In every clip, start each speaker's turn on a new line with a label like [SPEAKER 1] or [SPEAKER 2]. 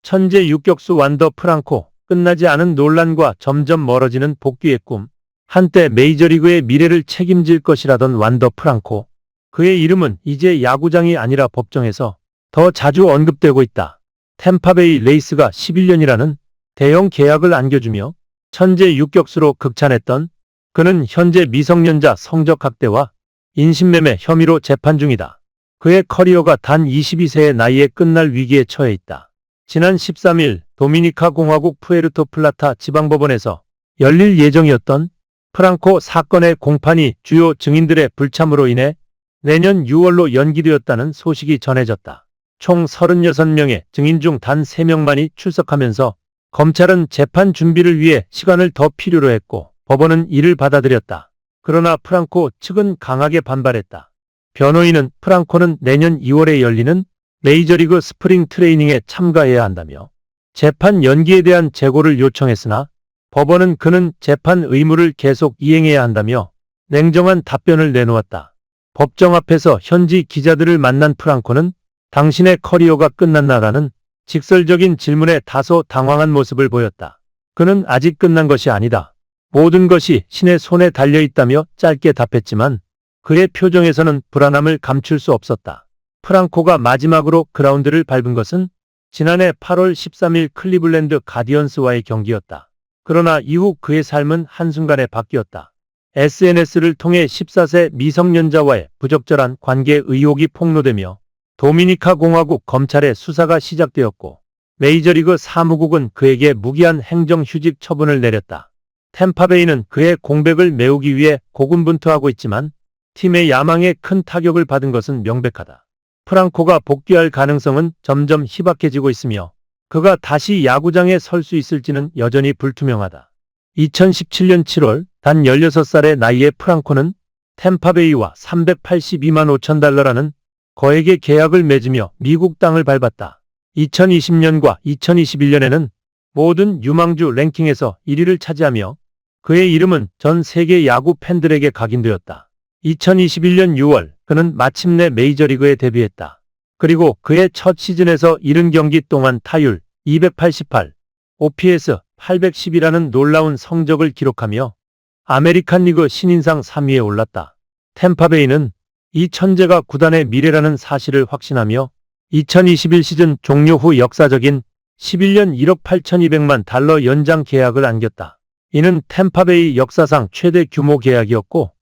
[SPEAKER 1] 천재 유격수 완더 프랑코, 끝나지 않은 논란과 점점 멀어지는 복귀의 꿈. 한때 메이저리그의 미래를 책임질 것이라던 완더 프랑코. 그의 이름은 이제 야구장이 아니라 법정에서 더 자주 언급되고 있다. 템파베이 레이스가 11년이라는 대형 계약을 안겨주며 천재 유격수로 극찬했던 그는 현재 미성년자 성적학대와 인신매매 혐의로 재판 중이다. 그의 커리어가 단 22세의 나이에 끝날 위기에 처해 있다. 지난 13일 도미니카 공화국 푸에르토플라타 지방법원에서 열릴 예정이었던 프랑코 사건의 공판이 주요 증인들의 불참으로 인해 내년 6월로 연기되었다는 소식이 전해졌다. 총 36명의 증인 중 단 3명만이 출석하면서 검찰은 재판 준비를 위해 시간을 더 필요로 했고 법원은 이를 받아들였다. 그러나 프랑코 측은 강하게 반발했다. 변호인은 프랑코는 내년 2월에 열리는 메이저리그 스프링 트레이닝에 참가해야 한다며 재판 연기에 대한 재고를 요청했으나 법원은 그는 재판 의무를 계속 이행해야 한다며 냉정한 답변을 내놓았다. 법정 앞에서 현지 기자들을 만난 프랑코는 당신의 커리어가 끝났나라는 직설적인 질문에 다소 당황한 모습을 보였다. 그는 아직 끝난 것이 아니다. 모든 것이 신의 손에 달려있다며 짧게 답했지만 그의 표정에서는 불안함을 감출 수 없었다. 프랑코가 마지막으로 그라운드를 밟은 것은 지난해 8월 13일 클리블랜드 가디언스와의 경기였다. 그러나 이후 그의 삶은 한순간에 바뀌었다. SNS를 통해 14세 미성년자와의 부적절한 관계 의혹이 폭로되며 도미니카 공화국 검찰의 수사가 시작되었고 메이저리그 사무국은 그에게 무기한 행정휴직 처분을 내렸다. 템파베이는 그의 공백을 메우기 위해 고군분투하고 있지만 팀의 야망에 큰 타격을 받은 것은 명백하다. 프랑코가 복귀할 가능성은 점점 희박해지고 있으며 그가 다시 야구장에 설 수 있을지는 여전히 불투명하다. 2017년 7월 단 16살의 나이에 프랑코는 템파베이와 $382만 5천 달러라는 거액의 계약을 맺으며 미국 땅을 밟았다. 2020년과 2021년에는 모든 유망주 랭킹에서 1위를 차지하며 그의 이름은 전 세계 야구 팬들에게 각인되었다. 2021년 6월 그는 마침내 메이저리그에 데뷔했다. 그리고 그의 첫 시즌에서 70경기 동안 타율 288, OPS 810이라는 놀라운 성적을 기록하며 아메리칸 리그 신인상 3위에 올랐다. 템파베이는 이 천재가 구단의 미래라는 사실을 확신하며 2021 시즌 종료 후 역사적인 11년 1억 8,200만 달러 연장 계약을 안겼다. 이는 템파베이 역사상 최대 규모 계약이었고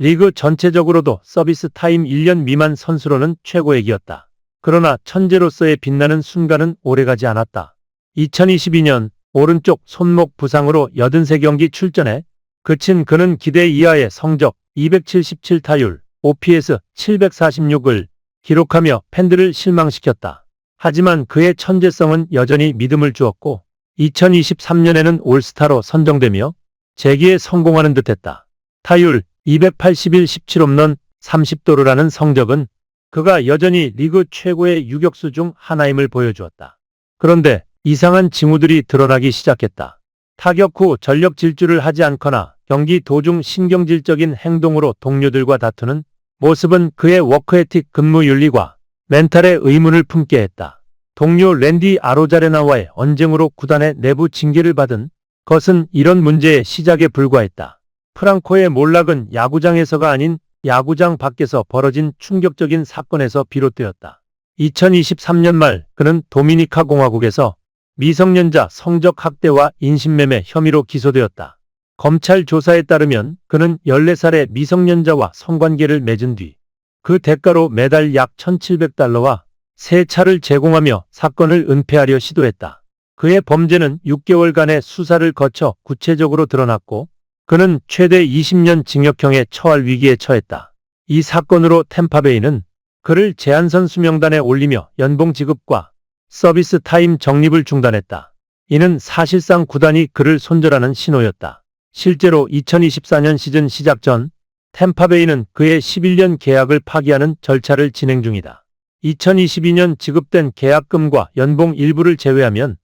[SPEAKER 1] 리그 전체적으로도 서비스 타임 1년 미만 선수로는 최고액이었다. 그러나 천재로서의 빛나는 순간은 오래가지 않았다. 2022년 오른쪽 손목 부상으로 83경기 출전해 그친 그는 기대 이하의 성적 277 타율, OPS 746을 기록하며 팬들을 실망시켰다. 하지만 그의 천재성은 여전히 믿음을 주었고 2023년에는 올스타로 선정되며 재기에 성공하는 듯했다. 타율 281, 17홈런 30도루라는 성적은 그가 여전히 리그 최고의 유격수 중 하나임을 보여주었다. 그런데 이상한 징후들이 드러나기 시작했다. 타격 후 전력 질주를 하지 않거나 경기 도중 신경질적인 행동으로 동료들과 다투는 모습은 그의 워크에틱 근무윤리과 멘탈에 의문을 품게 했다. 동료 랜디 아로자레나와의 언쟁으로 구단의 내부 징계를 받은 것은 이런 문제의 시작에 불과했다. 프랑코의 몰락은 야구장에서가 아닌 야구장 밖에서 벌어진 충격적인 사건에서 비롯되었다. 2023년 말 그는 도미니카 공화국에서 미성년자 성적 학대와 인신매매 혐의로 기소되었다. 검찰 조사에 따르면 그는 14살의 미성년자와 성관계를 맺은 뒤 그 대가로 매달 약 $1,700와 새 차를 제공하며 사건을 은폐하려 시도했다. 그의 범죄는 6개월간의 수사를 거쳐 구체적으로 드러났고 그는 최대 20년 징역형에 처할 위기에 처했다. 이 사건으로 템파베이는 그를 제한선수 명단에 올리며 연봉 지급과 서비스 타임 적립을 중단했다. 이는 사실상 구단이 그를 손절하는 신호였다. 실제로 2024년 시즌 시작 전 템파베이는 그의 11년 계약을 파기하는 절차를 진행 중이다. 2022년 지급된 계약금과 연봉 일부를 제외하면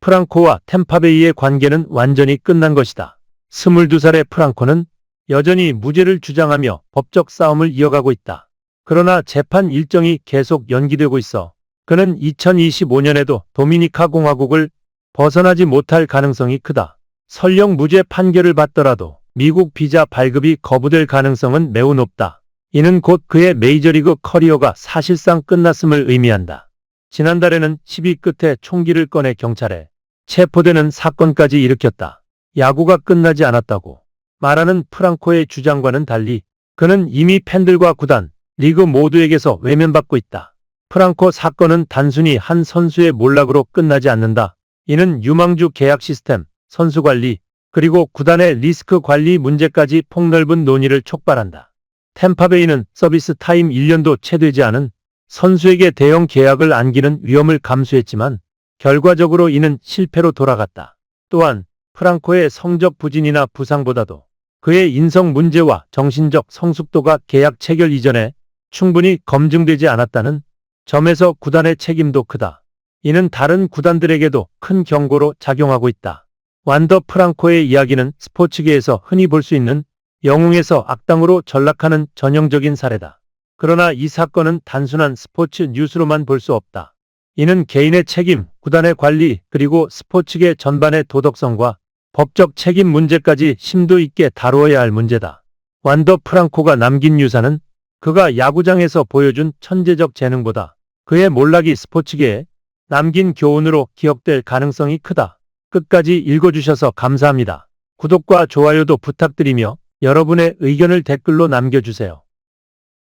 [SPEAKER 1] 프랑코와 템파베이의 관계는 완전히 끝난 것이다. 22살의 프랑코는 여전히 무죄를 주장하며 법적 싸움을 이어가고 있다. 그러나 재판 일정이 계속 연기되고 있어 그는 2025년에도 도미니카 공화국을 벗어나지 못할 가능성이 크다. 설령 무죄 판결을 받더라도 미국 비자 발급이 거부될 가능성은 매우 높다. 이는 곧 그의 메이저리그 커리어가 사실상 끝났음을 의미한다. 지난달에는 시비 끝에 총기를 꺼내 경찰에 체포되는 사건까지 일으켰다. 야구가 끝나지 않았다고 말하는 프랑코의 주장과는 달리 그는 이미 팬들과 구단, 리그 모두에게서 외면받고 있다. 프랑코 사건은 단순히 한 선수의 몰락으로 끝나지 않는다. 이는 유망주 계약 시스템, 선수 관리, 그리고 구단의 리스크 관리 문제까지 폭넓은 논의를 촉발한다. 템파베이는 서비스 타임 1년도 채 되지 않은 선수에게 대형 계약을 안기는 위험을 감수했지만 결과적으로 이는 실패로 돌아갔다. 또한 프랑코의 성적 부진이나 부상보다도 그의 인성 문제와 정신적 성숙도가 계약 체결 이전에 충분히 검증되지 않았다는 점에서 구단의 책임도 크다. 이는 다른 구단들에게도 큰 경고로 작용하고 있다. 완더 프랑코의 이야기는 스포츠계에서 흔히 볼 수 있는 영웅에서 악당으로 전락하는 전형적인 사례다. 그러나 이 사건은 단순한 스포츠 뉴스로만 볼 수 없다. 이는 개인의 책임, 구단의 관리, 그리고 스포츠계 전반의 도덕성과 법적 책임 문제까지 심도 있게 다루어야 할 문제다. 완더 프랑코가 남긴 유산은 그가 야구장에서 보여준 천재적 재능보다 그의 몰락이 스포츠계에 남긴 교훈으로 기억될 가능성이 크다. 끝까지 읽어주셔서 감사합니다. 구독과 좋아요도 부탁드리며 여러분의 의견을 댓글로 남겨주세요.